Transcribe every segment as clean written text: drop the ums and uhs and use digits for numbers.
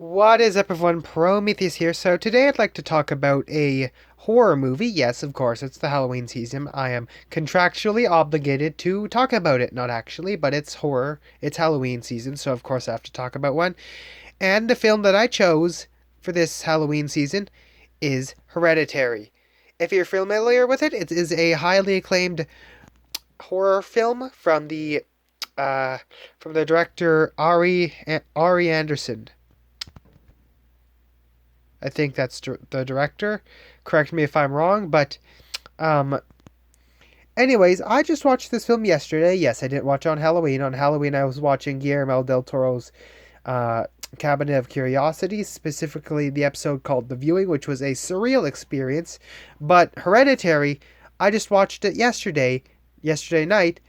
What is up, everyone? Prometheus here. So today I'd like to talk about a horror movie. Yes, of course, it's the Halloween season. I am contractually obligated to talk about it. Not actually, but it's horror. It's Halloween season, so of course I have to talk about one. And the film that I chose for this Halloween season is Hereditary. If you're familiar with it, it is a highly acclaimed horror film uh, from the director Ari Anderson. I think that's the director. Correct me if I'm wrong, but um, anyways, I just watched this film yesterday. Yes, I didn't watch it on Halloween. On Halloween, I was watching Guillermo del Toro's uh, Cabinet of Curiosities, specifically the episode called The Viewing, which was a surreal experience. But Hereditary, I just watched it yesterday night,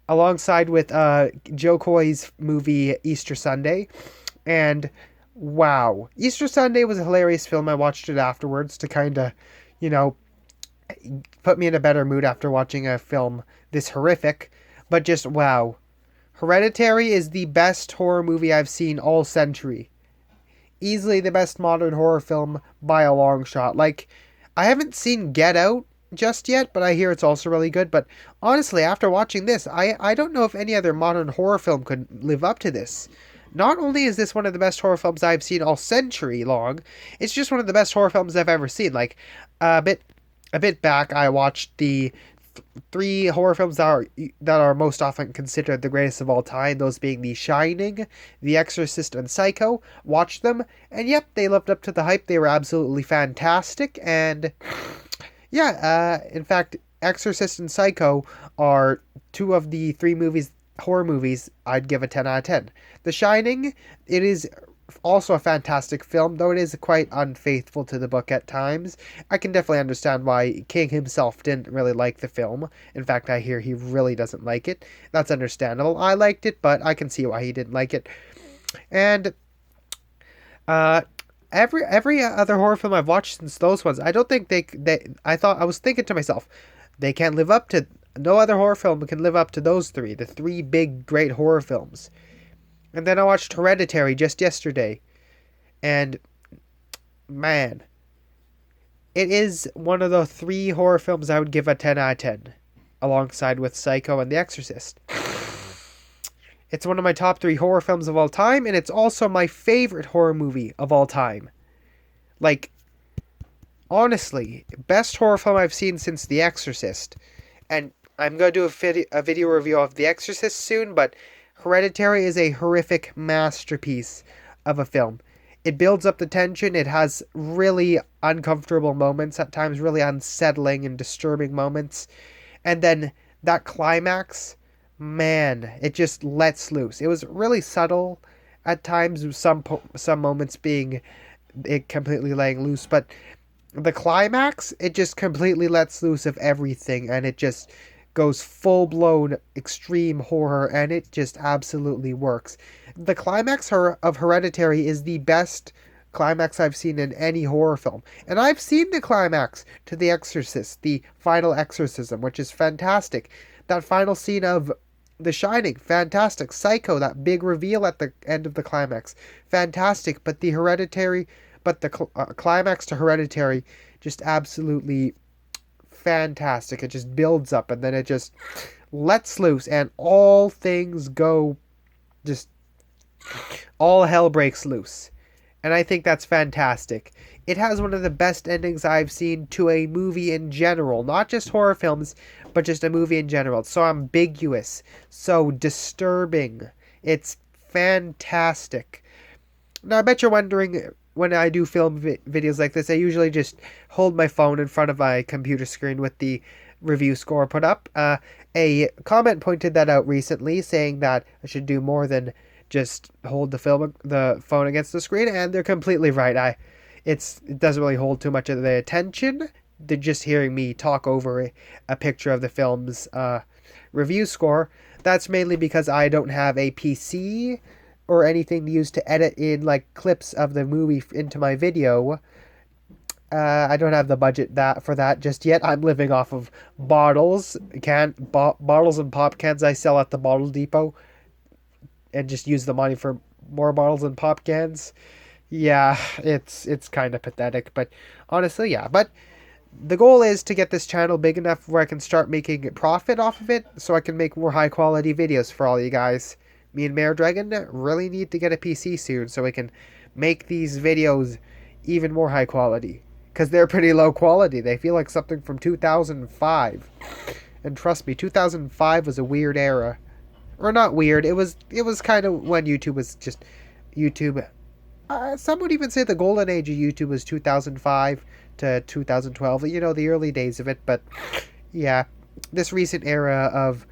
alongside with Joe Coy's movie Easter Sunday, and wow, Easter Sunday was a hilarious film. I watched it afterwards to kind of, you know, put me in a better mood after watching a film this horrific. But just wow, Hereditary is the best horror movie I've seen all century. Easily the best modern horror film by a long shot. Like, I haven't seen Get Out just yet, but I hear it's also really good. But honestly, after watching this, I don't know if any other modern horror film could live up to this. Not only is this one of the best horror films I've seen all century long, it's just one of the best horror films I've ever seen. Like a bit back, I watched the three horror films that are most often considered the greatest of all time. Those being The Shining, The Exorcist, and Psycho. Watched them, and yep, they lived up to the hype. They were absolutely fantastic, and yeah, in fact, Exorcist and Psycho are two of the three horror movies I'd give a 10 out of 10. The Shining, it is also a fantastic film, though it is quite unfaithful to the book at times. I can definitely understand why King himself didn't really like the film. In fact, I hear he really doesn't like it. That's understandable. I liked it, but I can see why he didn't like it. And uh every other horror film I've watched since those ones, I don't think I was thinking to myself, they can't live up to no other horror film can live up to those three, the three big great horror films. And then I watched Hereditary just yesterday, and man, it is one of the three horror films I would give a 10 out of 10, alongside with Psycho and The Exorcist. It's one of my top three horror films of all time, and it's also my favorite horror movie of all time. Like, honestly, best horror film I've seen since The Exorcist. And I'm going to do a video review of The Exorcist soon, but Hereditary is a horrific masterpiece of a film. It builds up the tension. It has really uncomfortable moments, at times really unsettling and disturbing moments. And then that climax, man, it just lets loose. It was really subtle at times, some moments being it completely laying loose, but the climax, it just completely lets loose of everything, and it just goes full blown extreme horror, and it just absolutely works. The climax of Hereditary is the best climax I've seen in any horror film. And I've seen the climax to The Exorcist, the final exorcism, which is fantastic. That final scene of The Shining, fantastic. Psycho, that big reveal at the end of the climax, fantastic. But the climax to Hereditary, just absolutely fantastic. It just builds up, and then it just lets loose, and all things go, just all hell breaks loose. And I think that's fantastic. It has one of the best endings I've seen to a movie in general, not just horror films, but just a movie in general. It's so ambiguous, so disturbing. It's fantastic. Now, I bet you're wondering, when I do film videos like this, I usually just hold my phone in front of my computer screen with the review score put up. A comment pointed that out recently, saying that I should do more than just hold the phone against the screen, and they're completely right. It doesn't really hold too much of the attention. They're just hearing me talk over a picture of the film's review score. That's mainly because I don't have a PC or anything to use to edit in like clips of the movie into my video. I don't have the budget for that just yet. I'm living off of bottles and pop cans I sell at the Bottle Depot, and just use the money for more bottles and pop cans. Yeah, it's kind of pathetic, but honestly, yeah. But the goal is to get this channel big enough where I can start making a profit off of it, so I can make more high quality videos for all you guys. Me and Mayor Dragon really need to get a PC soon so we can make these videos even more high quality. Because they're pretty low quality. They feel like something from 2005. And trust me, 2005 was a weird era. Or not weird, it was kind of when YouTube was just YouTube. Some would even say the golden age of YouTube was 2005 to 2012, the early days of it. But yeah, this recent era of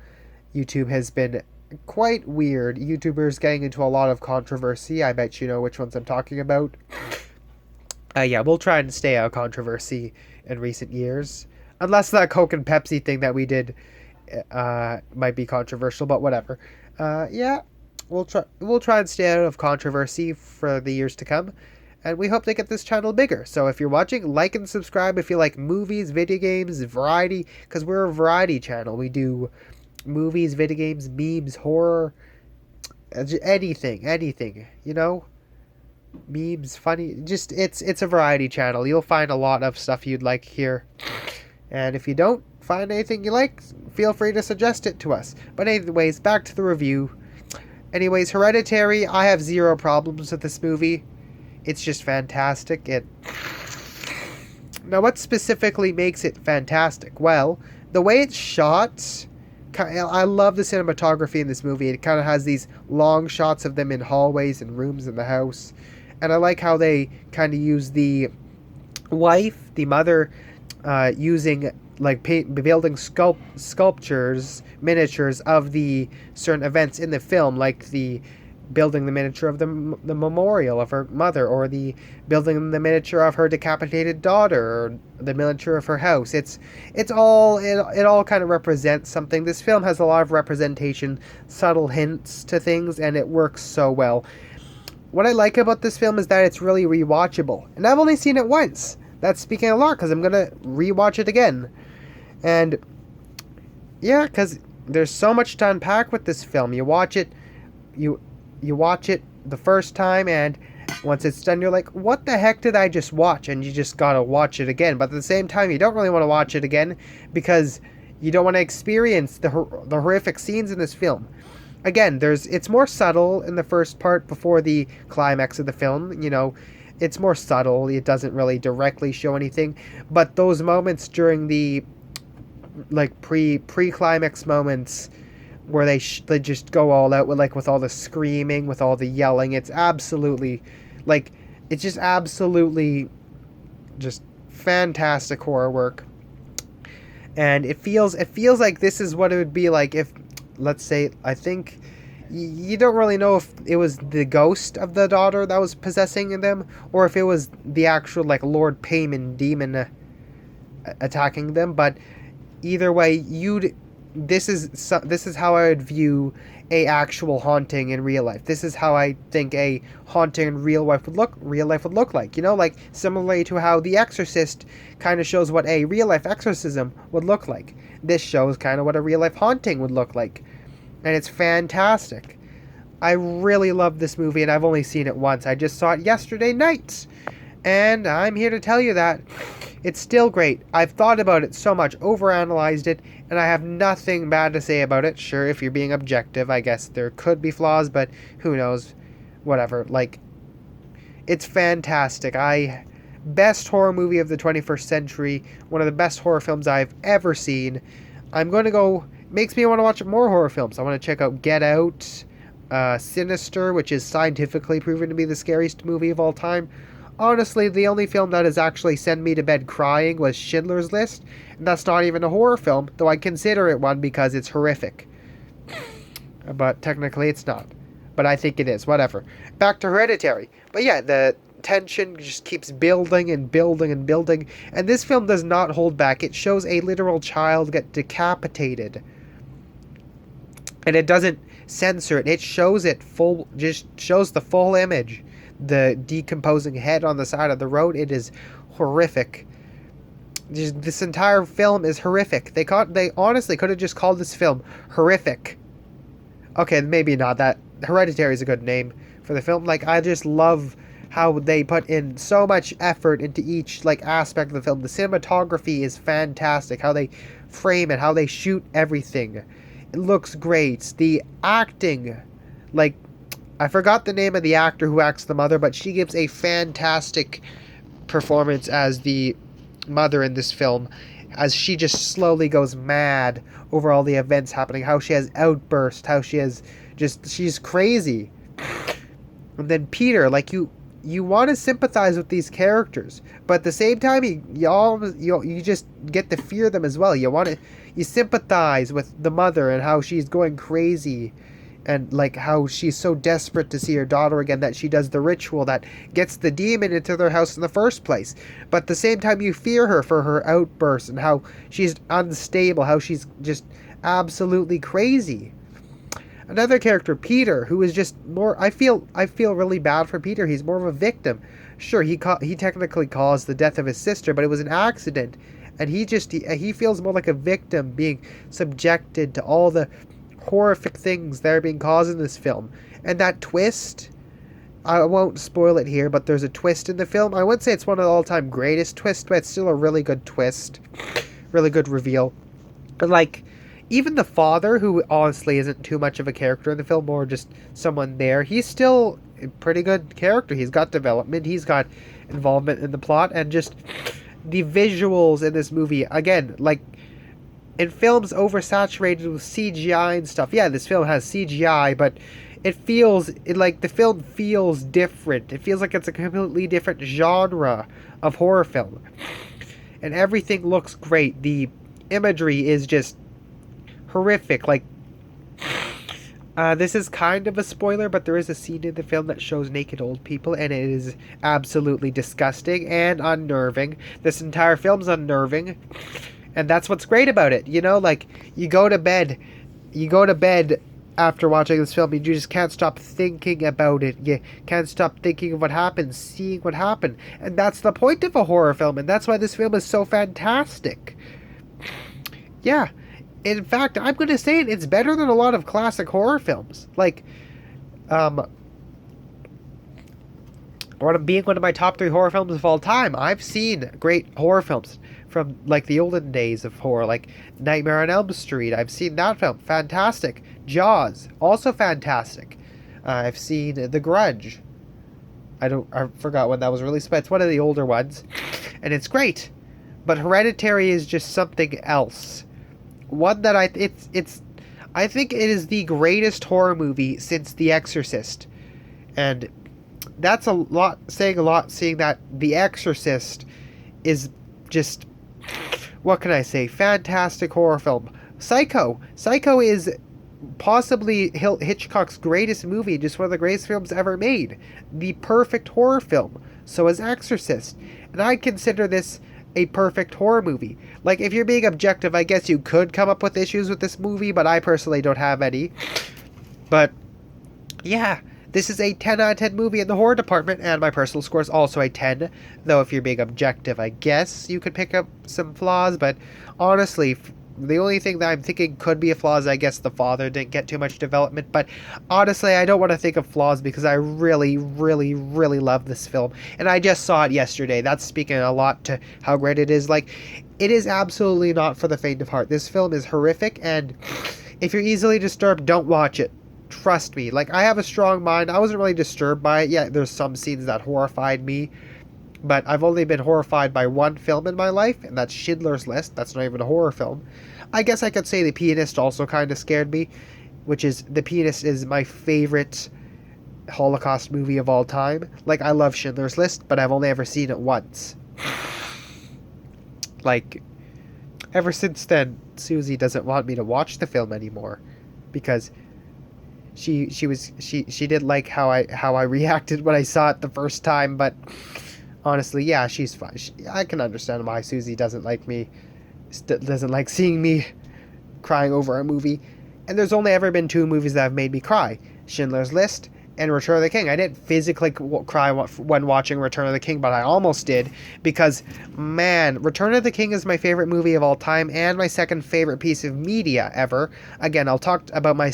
YouTube has been quite weird. YouTubers getting into a lot of controversy. I bet you know which ones I'm talking about. Yeah, we'll try and stay out of controversy in recent years. Unless that Coke and Pepsi thing that we did might be controversial, but whatever. Yeah, we'll try and stay out of controversy for the years to come, and we hope to get this channel bigger. So if you're watching, like and subscribe if you like movies, video games, variety, because we're a variety channel. We do movies, video games, memes, horror, anything, memes, funny. Just it's a variety channel. You'll find a lot of stuff you'd like here. And if you don't find anything you like, feel free to suggest it to us. But anyways, back to the review. Anyways, Hereditary, I have zero problems with this movie. It's just fantastic. Now, what specifically makes it fantastic? Well, the way it's shot, I love the cinematography in this movie. It kind of has these long shots of them in hallways and rooms in the house. And I like how they kind of use the wife, the mother, using like building sculptures, miniatures of the certain events in the film, like the building the miniature of the memorial of her mother, or the building the miniature of her decapitated daughter, or the miniature of her house. It all kind of represents something. This film has a lot of representation, subtle hints to things, and it works so well. What I like about this film is that it's really rewatchable, and I've only seen it once. That's speaking a lot, because I'm gonna rewatch it again. And yeah, because there's so much to unpack with this film. You watch it, you watch it the first time, and once it's done, you're like, what the heck did I just watch? And you just gotta watch it again. But at the same time, you don't really want to watch it again, because you don't want to experience the horrific scenes in this film. Again, it's more subtle in the first part before the climax of the film. It's more subtle. It doesn't really directly show anything. But those moments during the like pre-climax moments where they just go all out with all the screaming, with all the yelling, it's just absolutely just fantastic horror work. And it feels like this is what it would be like if, let's say, I think you don't really know if it was the ghost of the daughter that was possessing them, or if it was the actual like Lord Payman demon attacking them. But either way, this is how I would view a actual haunting in real life. This is how I think a haunting in real life would look like. Like similarly to how The Exorcist kind of shows what a real life exorcism would look like. This shows kind of what a real life haunting would look like. And it's fantastic. I really love this movie, and I've only seen it once. I just saw it yesterday night. And I'm here to tell you that it's still great. I've thought about it so much, overanalyzed it, and I have nothing bad to say about it. Sure, if you're being objective, I guess there could be flaws, but who knows? Whatever. It's fantastic. Best horror movie of the 21st century. One of the best horror films I've ever seen. I'm going to go... Makes me want to watch more horror films. I want to check out Get Out, Sinister, which is scientifically proven to be the scariest movie of all time. Honestly, the only film that has actually sent me to bed crying was Schindler's List, and that's not even a horror film, though I consider it one because it's horrific. But technically it's not. But I think it is, whatever. Back to Hereditary. But yeah, the tension just keeps building and building and building, and this film does not hold back. It shows a literal child get decapitated. And it doesn't censor it. It shows it full, just shows the full image. The decomposing head on the side of the road. It is horrific. This entire film is horrific. They honestly could have just called this film Horrific. Okay, maybe not. That Hereditary is a good name for the film. I just love how they put in so much effort into each like aspect of the film. The cinematography is fantastic. How they frame it, how they shoot everything. It looks great. The acting, like, I forgot the name of the actor who acts the mother, but she gives a fantastic performance as the mother in this film, as she just slowly goes mad over all the events happening, how she has outbursts, how she has she's crazy. And then Peter, like, you want to sympathize with these characters, but at the same time you just get to fear them as well. You sympathize with the mother and how she's going crazy, and like how she's so desperate to see her daughter again that she does the ritual that gets the demon into their house in the first place. But at the same time, you fear her for her outbursts and how she's unstable, how she's just absolutely crazy. Another character, Peter, who is just more. I feel really bad for Peter. He's more of a victim. Sure, he technically caused the death of his sister, but it was an accident, and he feels more like a victim being subjected to all the horrific things that are being caused in this film. And that twist, I won't spoil it here, but there's a twist in the film. I wouldn't say it's one of the all-time greatest twists, but it's still a really good twist. Really good reveal. And like, even the father, who honestly isn't too much of a character in the film, more just someone there, he's still a pretty good character. He's got development, he's got involvement in the plot, and just the visuals in this movie, again, like, in films oversaturated with CGI and stuff, yeah, this film has CGI, but the film feels different. It feels like it's a completely different genre of horror film. And everything looks great. The imagery is just horrific. Like, this is kind of a spoiler, but there is a scene in the film that shows naked old people, and it is absolutely disgusting and unnerving. This entire film's unnerving. And that's what's great about it, you know, like, you go to bed after watching this film, and you just can't stop thinking about it. You can't stop thinking of what happened, seeing what happened. And that's the point of a horror film, and that's why this film is so fantastic. Yeah, in fact, I'm going to say it's better than a lot of classic horror films. Like, being one of my top 3 horror films of all time, I've seen great horror films from like the olden days of horror, like Nightmare on Elm Street. I've seen that film, fantastic. Jaws, also fantastic. I've seen The Grudge. I forgot when that was released, but it's one of the older ones, and it's great. But Hereditary is just something else. One that I think it is the greatest horror movie since The Exorcist, and that's saying a lot, seeing that The Exorcist is just, what can I say, fantastic horror film. Psycho is possibly Hitchcock's greatest movie, just one of the greatest films ever made. The perfect horror film. So is Exorcist. And I'd consider this a perfect horror movie. Like, if you're being objective, I guess you could come up with issues with this movie, but I personally don't have any. But, yeah, this is a 10 out of 10 movie in the horror department, and my personal score is also a 10. Though if you're being objective, I guess you could pick up some flaws, but honestly, the only thing that I'm thinking could be a flaw is, I guess, the father didn't get too much development. But honestly, I don't want to think of flaws because I really, really, really love this film. And I just saw it yesterday. That's speaking a lot to how great it is. Like, it is absolutely not for the faint of heart. This film is horrific, and if you're easily disturbed, don't watch it. Trust me. Like, I have a strong mind. I wasn't really disturbed by it. Yeah, there's some scenes that horrified me, but I've only been horrified by one film in my life, and that's Schindler's List. That's not even a horror film. I guess I could say The Pianist also kind of scared me, which is, The Pianist is my favorite Holocaust movie of all time. Like, I love Schindler's List, but I've only ever seen it once. Like, ever since then, Susie doesn't want me to watch the film anymore, because she didn't like how I reacted when I saw it the first time. But honestly, yeah, she's fine. I can understand why Susie doesn't like me, doesn't like seeing me crying over a movie. And there's only ever been 2 movies that have made me cry: Schindler's List and Return of the King. I didn't physically cry when watching Return of the King, but I almost did, because, man, Return of the King is my favorite movie of all time and my second favorite piece of media ever. Again, I'll talk about my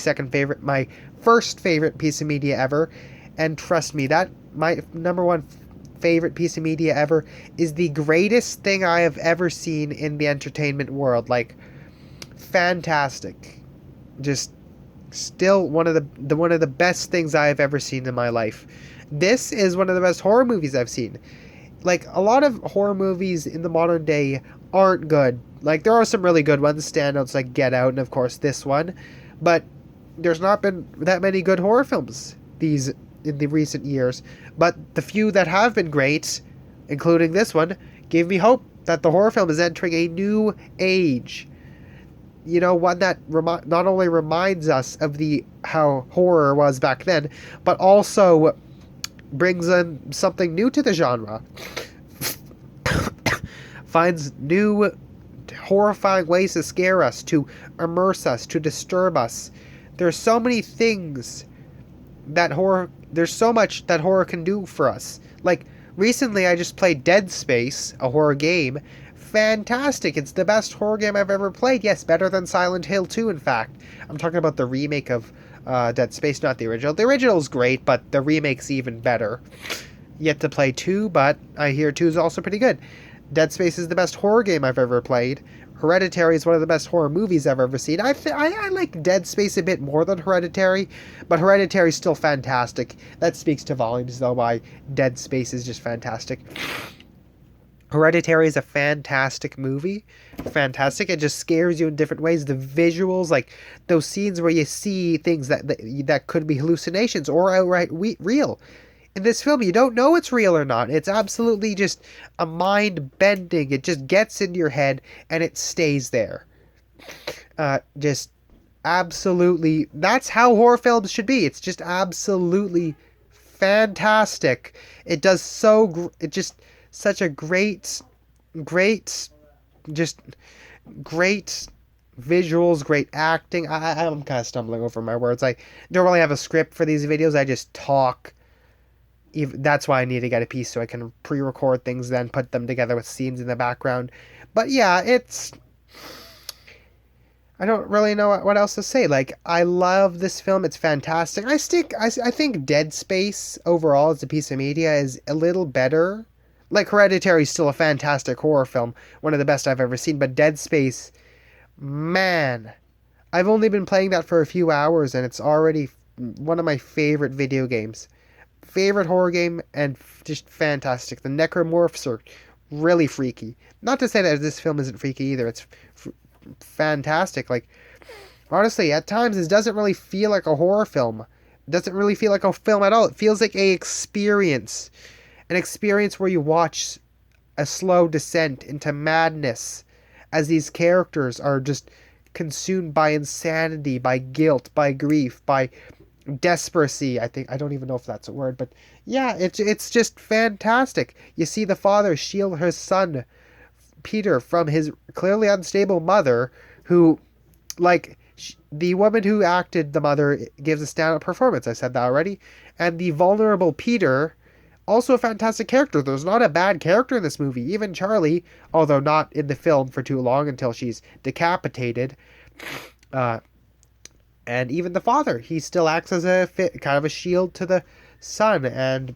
first favorite piece of media ever, and trust me, that my number one favorite piece of media ever, is the greatest thing I have ever seen in the entertainment world. Like, fantastic. Just still one of the best things I have ever seen in my life. This is one of the best horror movies I've seen. Like, a lot of horror movies in the modern day aren't good. Like, there are some really good ones, standouts like Get Out and of course this one, but there's not been that many good horror films these in the recent years. But the few that have been great, including this one, gave me hope that the horror film is entering a new age. You know, one that not only reminds us of the how horror was back then, but also brings in something new to the genre. Finds new horrifying ways to scare us, to immerse us, to disturb us. There's so many things that horror there's so much that horror can do for us. Like, recently I just played Dead Space, a horror game. Fantastic. It's the best horror game I've ever played. Yes, better than Silent Hill 2, in fact. I'm talking about the remake of Dead Space, not the original. The original's great, but the remake's even better. Yet to play 2, but I hear 2 is also pretty good. Dead Space is the best horror game I've ever played. Hereditary is one of the best horror movies I've ever seen. I like Dead Space a bit more than Hereditary, but Hereditary is still fantastic. That speaks to volumes, though, why Dead Space is just fantastic. Hereditary is a fantastic movie. Fantastic. It just scares you in different ways. The visuals, like those scenes where you see things that could be hallucinations or outright real. In this film, you don't know it's real or not. It's absolutely just a mind bending. It just gets into your head and it stays there. Just absolutely. That's how horror films should be. It's just absolutely fantastic. It does it just such a great visuals, great acting. I'm kind of stumbling over my words. I don't really have a script for these videos. I just talk. That's why I need to get a piece so I can pre-record things, then put them together with scenes in the background. But yeah, I don't really know what else to say. Like, I love this film. It's fantastic. I think Dead Space overall as a piece of media is a little better. Like, Hereditary is still a fantastic horror film, one of the best I've ever seen. But Dead Space, man, I've only been playing that for a few hours, and it's already one of my favorite video games. Favorite horror game, and just fantastic. The necromorphs are really freaky. Not to say that this film isn't freaky either. It's fantastic. Like, honestly, at times it doesn't really feel like a horror film. It doesn't really feel like a film at all. It feels like an experience where you watch a slow descent into madness as these characters are just consumed by insanity, by guilt, by grief, by desperacy. I don't even know if that's a word, but yeah, it's just fantastic. You see the father shield his son Peter from his clearly unstable mother, who, like, the woman who acted the mother gives a stand-up performance. I said that already. And the vulnerable Peter, also a fantastic character. There's not a bad character in this movie. Even Charlie, although not in the film for too long until she's decapitated. And even the father, he still acts as kind of a shield to the son. And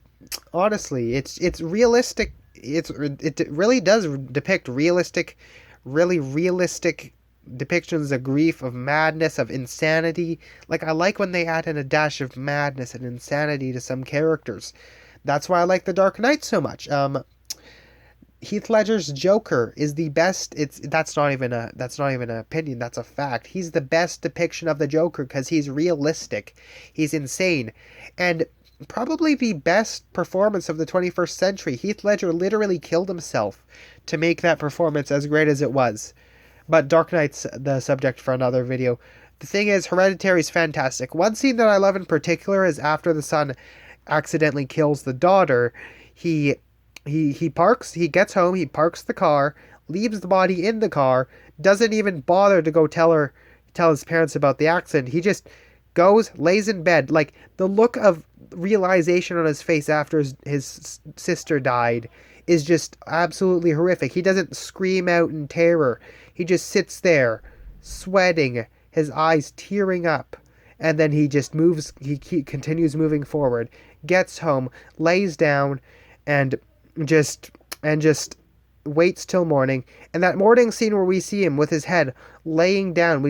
honestly, it's realistic. It really does depict really realistic depictions of grief, of madness, of insanity. Like, I like when they add in a dash of madness and insanity to some characters. That's why I like The Dark Knight so much. Heath Ledger's Joker is the best. That's not even an opinion. That's a fact. He's the best depiction of the Joker because he's realistic. He's insane, and probably the best performance of the 21st century. Heath Ledger literally killed himself to make that performance as great as it was. But Dark Knight's the subject for another video. The thing is, Hereditary is fantastic. One scene that I love in particular is after the son accidentally kills the daughter. He gets home, he parks the car, leaves the body in the car, doesn't even bother to go tell his parents about the accident. He just goes, lays in bed. Like, the look of realization on his face after his sister died is just absolutely horrific. He doesn't scream out in terror. He just sits there, sweating, his eyes tearing up, and then he just moves, he continues moving forward, gets home, lays down, and just and just waits till morning. And that morning scene where we see him with his head laying down,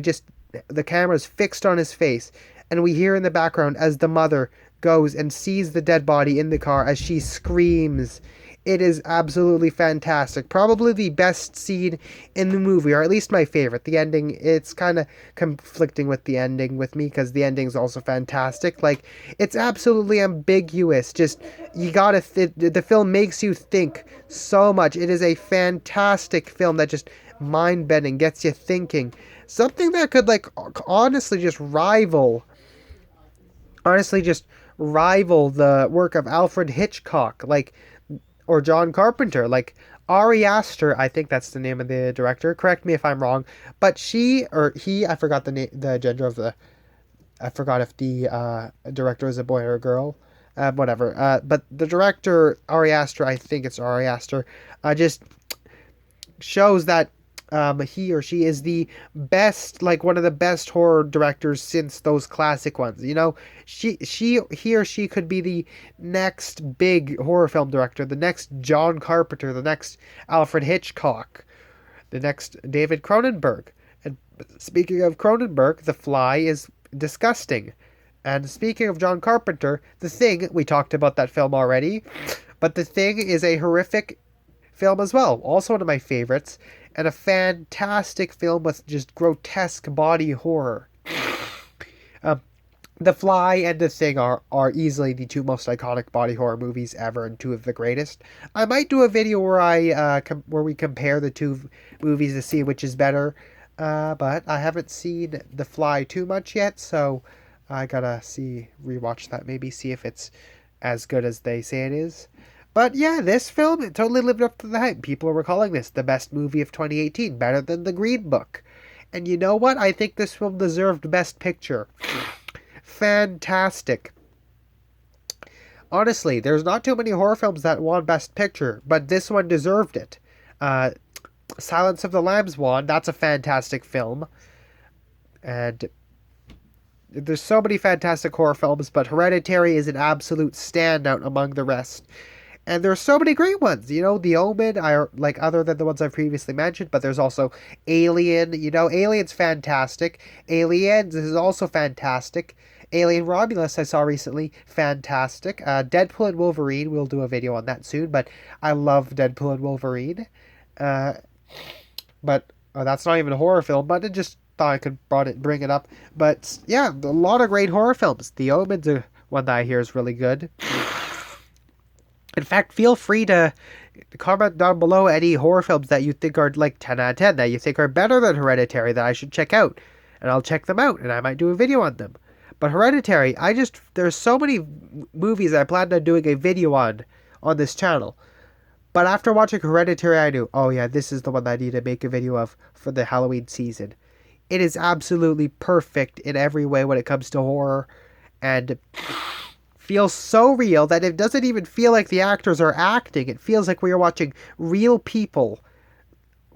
the camera's fixed on his face, and we hear in the background as the mother goes and sees the dead body in the car as she screams. It is absolutely fantastic. Probably the best scene in the movie, or at least my favorite. The ending, it's kind of conflicting with the ending with me because the ending's also fantastic. Like, it's absolutely ambiguous. Just, the film makes you think so much. It is a fantastic film that just mind-bending, gets you thinking. Something that could, like, honestly just rival the work of Alfred Hitchcock. Like, or John Carpenter, like Ari Aster, I think that's the name of the director. Correct me if I'm wrong, but she or he, I forgot the gender of the, I forgot if the director is a boy or a girl, whatever. But the director Ari Aster, I think it's Ari Aster, just shows that he or she is the best, like one of the best horror directors since those classic ones. You know, he or she could be the next big horror film director, the next John Carpenter, the next Alfred Hitchcock, the next David Cronenberg. And speaking of Cronenberg, The Fly is disgusting. And speaking of John Carpenter, The Thing, we talked about that film already, but The Thing is a horrific film as well. Also one of my favorites, and a fantastic film with just grotesque body horror. The Fly and The Thing are easily the two most iconic body horror movies ever, and two of the greatest. I might do a video where we compare the two movies to see which is better, but I haven't seen The Fly too much yet, so I gotta rewatch that, maybe see if it's as good as they say it is. But yeah, this film, it totally lived up to the hype. People were calling this the best movie of 2018, better than The Green Book. And you know what? I think this film deserved Best Picture. Fantastic. Honestly, there's not too many horror films that won Best Picture, but this one deserved it. Silence of the Lambs won. That's a fantastic film. And there's so many fantastic horror films, but Hereditary is an absolute standout among the rest. And there's so many great ones, you know, The Omen, like other than the ones I've previously mentioned, but there's also Alien, you know, Alien's fantastic. Aliens is also fantastic. Alien Romulus I saw recently, fantastic. Deadpool and Wolverine, we'll do a video on that soon, but I love Deadpool and Wolverine. But that's not even a horror film, but I just thought I could bring it up. But yeah, a lot of great horror films. The Omen's one that I hear is really good. In fact, feel free to comment down below any horror films that you think are like 10 out of 10, that you think are better than Hereditary, that I should check out. And I'll check them out, and I might do a video on them. But Hereditary, there's so many movies I planned on doing a video on this channel. But after watching Hereditary, I knew, oh yeah, this is the one that I need to make a video of for the Halloween season. It is absolutely perfect in every way when it comes to horror, and feels so real that it doesn't even feel like the actors are acting. It feels like we are watching real people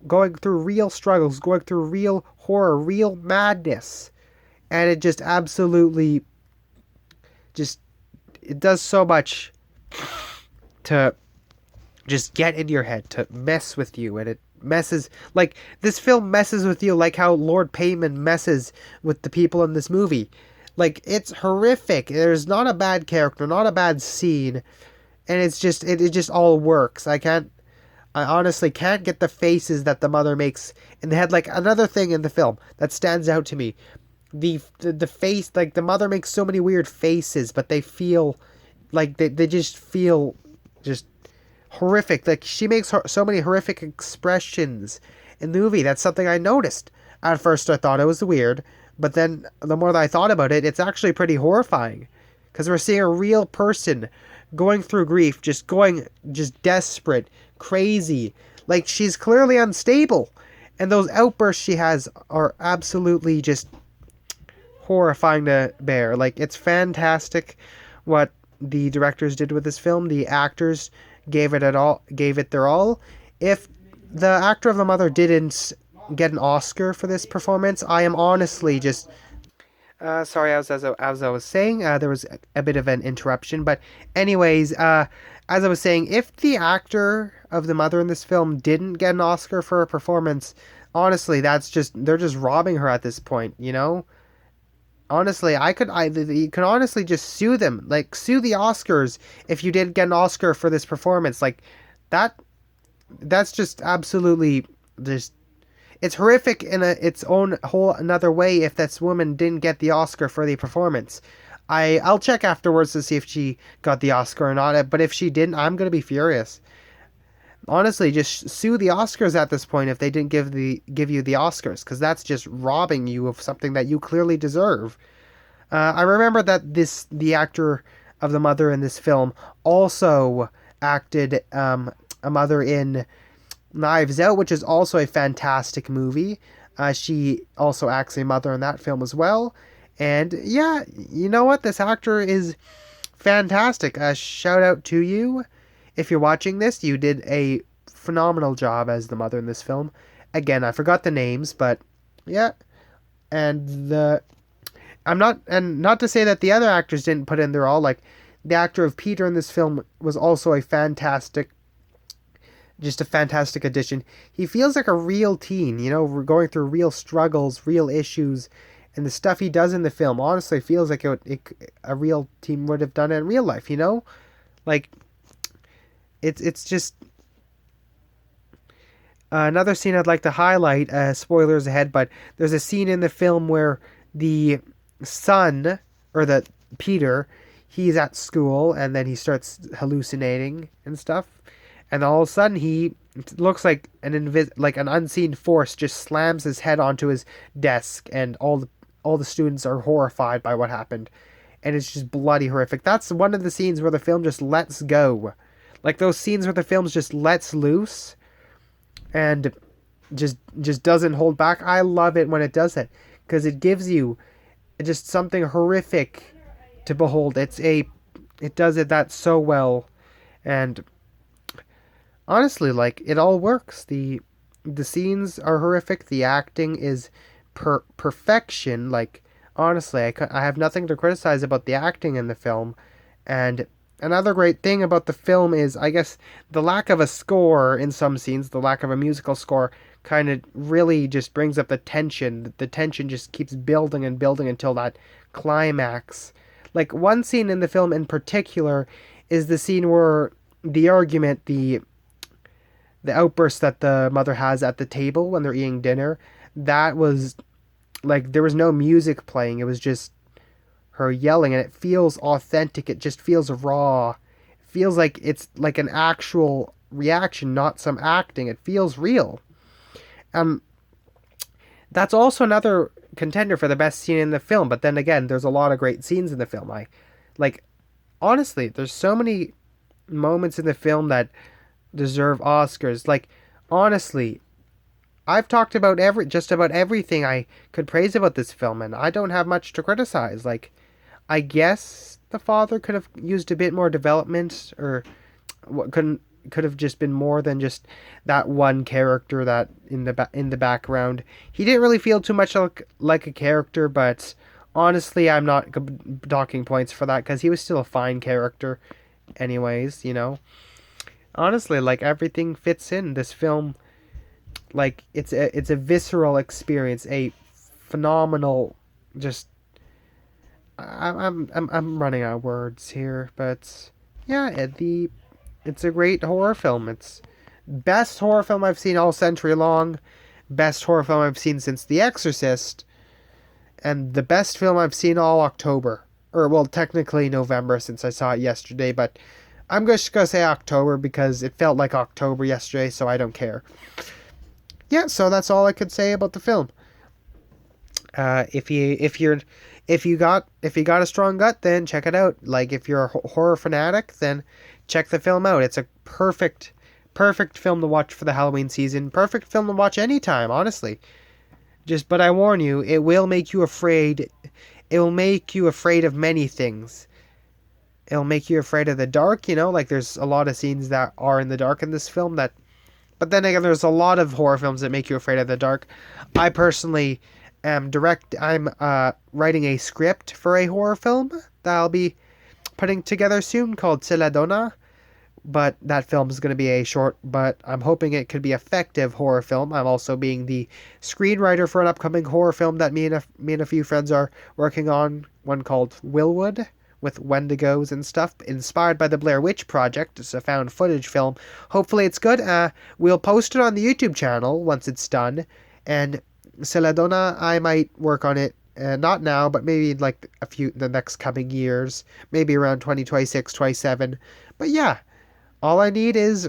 going through real struggles, going through real horror, real madness. And it just absolutely it does so much to just get in your head, to mess with you. And it messes, like, this film messes with you like how Lord Payman messes with the people in this movie. Like, it's horrific. There's not a bad character, not a bad scene, and it just all works. I honestly can't get the faces that the mother makes in the head. Like, another thing in the film that stands out to me, the face, like, the mother makes so many weird faces, but they feel like they just feel just horrific. Like, she makes so many horrific expressions in the movie. That's something I noticed. At first I thought it was weird, but then the more that I thought about it, it's actually pretty horrifying. Because we're seeing a real person going through grief, just desperate, crazy. Like, she's clearly unstable. And those outbursts she has are absolutely just horrifying to bear. Like, it's fantastic what the directors did with this film. The actors gave it their all. If the actor of the mother didn't get an Oscar for this performance, I am honestly Sorry, as I was saying, there was a bit of an interruption. But, anyways, as I was saying, if the actor of the mother in this film didn't get an Oscar for her performance, honestly, they're just robbing her at this point, you know? Honestly, you could honestly just sue them, like sue the Oscars if you did get an Oscar for this performance. Like, that, that's just absolutely just it's horrific in its own whole another way if this woman didn't get the Oscar for the performance. I'll check afterwards to see if she got the Oscar or not, but if she didn't, I'm gonna be furious. Honestly, just sue the Oscars at this point if they didn't give you the Oscars, because that's just robbing you of something that you clearly deserve. I remember that the actor of the mother in this film also acted a mother in Knives Out, which is also a fantastic movie. She also acts a mother in that film as well. And yeah, you know what? This actor is fantastic. Shout out to you. If you're watching this, you did a phenomenal job as the mother in this film. Again, I forgot the names, but yeah. And not to say that the other actors didn't put in their all. Like, the actor of Peter in this film was also just a fantastic addition. He feels like a real teen, you know, we're going through real struggles, real issues, and the stuff he does in the film honestly feels like a real teen would have done it in real life, you know? Like, it's just another scene I'd like to highlight. Spoilers ahead, but there's a scene in the film where the son, or the Peter, he's at school and then he starts hallucinating and stuff, and all of a sudden he looks like an unseen force just slams his head onto his desk, and all the students are horrified by what happened, and it's just bloody horrific. That's one of the scenes where the film just lets go, like those scenes where the film just lets loose and just doesn't hold back. I love it when it does it, because it gives you just something horrific to behold. It does it that so well, and honestly, like, it all works. The scenes are horrific. The acting is perfection. Like, honestly, I have nothing to criticize about the acting in the film. And another great thing about the film is, I guess, the lack of a score in some scenes, the lack of a musical score, kind of really just brings up the tension. The tension just keeps building and building until that climax. Like, one scene in the film in particular is the scene where the argument, the outburst that the mother has at the table when they're eating dinner, that was like, there was no music playing. It was just her yelling, and it feels authentic. It just feels raw. It feels like it's like an actual reaction, not some acting. It feels real. Um, that's also another contender for the best scene in the film. But then again, there's a lot of great scenes in the film. Like, honestly, there's so many moments in the film that deserve Oscars. Like, honestly, I've talked about just about everything I could praise about this film, and I don't have much to criticize. Like, I guess the father could have used a bit more development, or what could have just been more than just that one character that in the background. He didn't really feel too much like a character, but honestly, I'm not docking points for that, because he was still a fine character anyways, you know. Honestly, like, everything fits in this film. Like, it's a visceral experience, a phenomenal, just I'm running out of words here, but yeah, it's a great horror film. It's best horror film I've seen all century long, best horror film I've seen since The Exorcist, and the best film I've seen all October. Or, well, technically November, since I saw it yesterday, but I'm just gonna say October because it felt like October yesterday, so I don't care. Yeah, so that's all I could say about the film. If you got a strong gut, then check it out. Like, if you're a horror fanatic, then check the film out. It's a perfect film to watch for the Halloween season. Perfect film to watch anytime, honestly. But I warn you, it will make you afraid. It will make you afraid of many things. It'll make you afraid of the dark, you know, like, there's a lot of scenes that are in the dark in this film but then again, there's a lot of horror films that make you afraid of the dark. I personally I'm writing a script for a horror film that I'll be putting together soon called Celadona. But that film is going to be a short, but I'm hoping it could be effective horror film. I'm also being the screenwriter for an upcoming horror film that me and a few friends are working on. One called Willwood with Wendigos and stuff, inspired by the Blair Witch Project. It's a found footage film. Hopefully it's good. We'll post it on the YouTube channel once it's done. And Celadona, I might work on it. Not now, but maybe like the next coming years, maybe around 2026, 27. But yeah, all I need is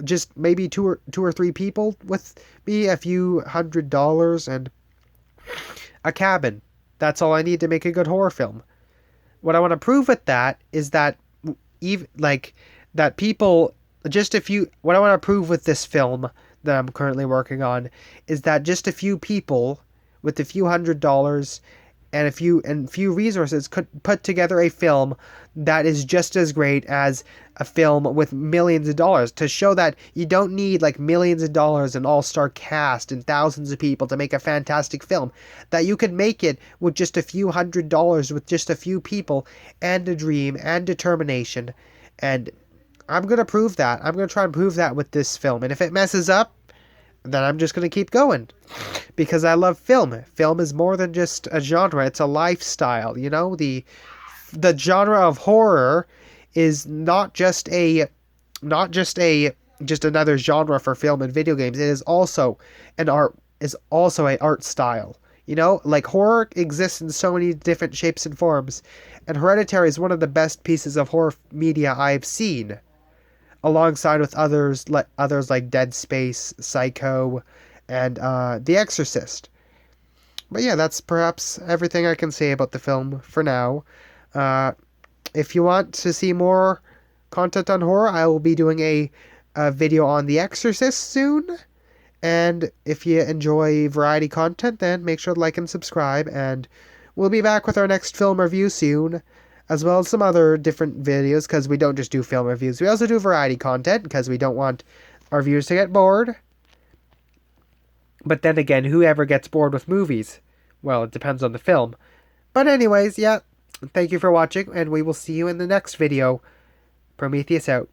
just maybe two or three people with me, a few $100s, and a cabin. That's all I need to make a good horror film. What I want to prove with that is that even like that people just a few what I want to prove with this film that I'm currently working on is that just a few people with a few $100s and few resources could put together a film that is just as great as a film with millions of dollars, to show that you don't need like millions of dollars and all-star cast and thousands of people to make a fantastic film, that you can make it with just a few $100s with just a few people and a dream and determination. And I'm going to prove that. I'm going to try and prove that with this film. And if it messes up, then I'm just going to keep going, because I love film. Film is more than just a genre, it's a lifestyle, you know? The genre of horror is not just another genre for film and video games. It is also a art style. You know, like horror exists in so many different shapes and forms, and Hereditary is one of the best pieces of horror media I've seen, alongside with others like Dead Space, Psycho, and The Exorcist. But yeah, that's perhaps everything I can say about the film for now. If you want to see more content on horror, I will be doing a video on The Exorcist soon. And if you enjoy variety content, then make sure to like and subscribe. And we'll be back with our next film review soon, as well as some other different videos, because we don't just do film reviews. We also do variety content, because we don't want our viewers to get bored. But then again, whoever gets bored with movies? Well, it depends on the film. But anyways, yeah, thank you for watching, and we will see you in the next video. Prometheus out.